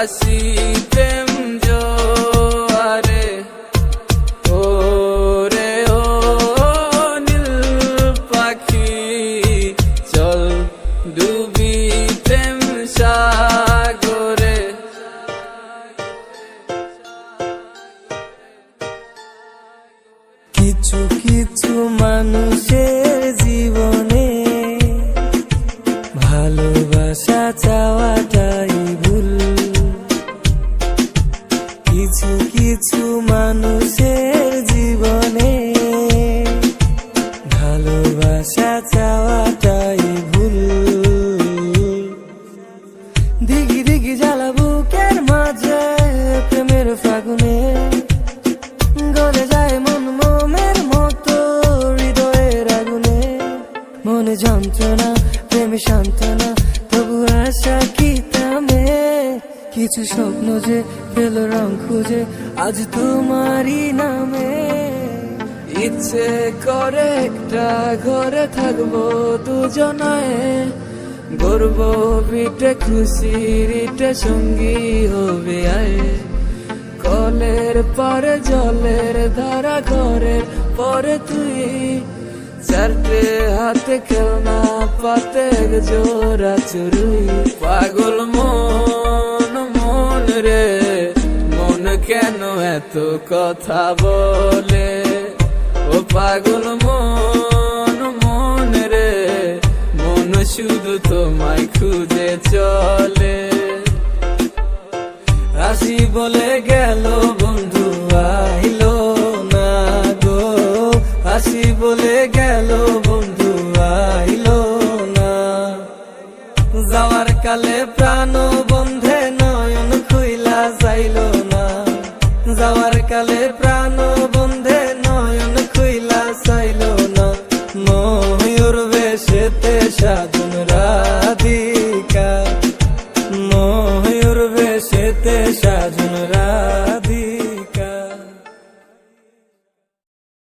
ভাসি প্রেম জোয়ারে, ও রে ও নীল পাখি চল ডুবি প্রেম সাগরে। কিছু কিছু মানুষের জীবনে ভালোবাসা চাওয়াটাই ভুল। কিছু কিছু মানুষের জীবনে ভালোবাসা চাওয়াটাই ভুল। দিঘি দিঘি জ্বালা বুকের মাঝে প্রেমের ফাগুনে গলে যায় মন মোমের মতো হৃদয়ের আগুনে। মনে যন্ত্রণা প্রেমে সান্ত্বনা তবু আশা কি থামে। কিছু স্বপ্ন যে পেল রং খুঁজে আজ তোমারই নামে। ইচ্ছে করে একটা ঘরে থাকবো দুজনায়, গর্ব বিটে খুশির ইটে সঙ্গী হবে আয়। কলের পরে জলের ধারা ঘরের পরে তুই, চারটে হাতে খেলনা পাতে জোড়া চুরুই। পাগল মন মন রে মন কেন এত কথা বলে, ও পাগল মন মন রে মন শুধু তোমায় খুঁজে চলে। আসি বলে গেল বন্ধু আইলো না গো, আসি বলে গেল বন্ধু আইলো না। যাওয়ার কালে প্রাণ বন্ধে নয়ন খুইলা যাইলো না, যাওয়ার কালে প্রাণ বন্ধে নয়ন খুইলা যাইলো না। ময়ূর বেশেতে সাজ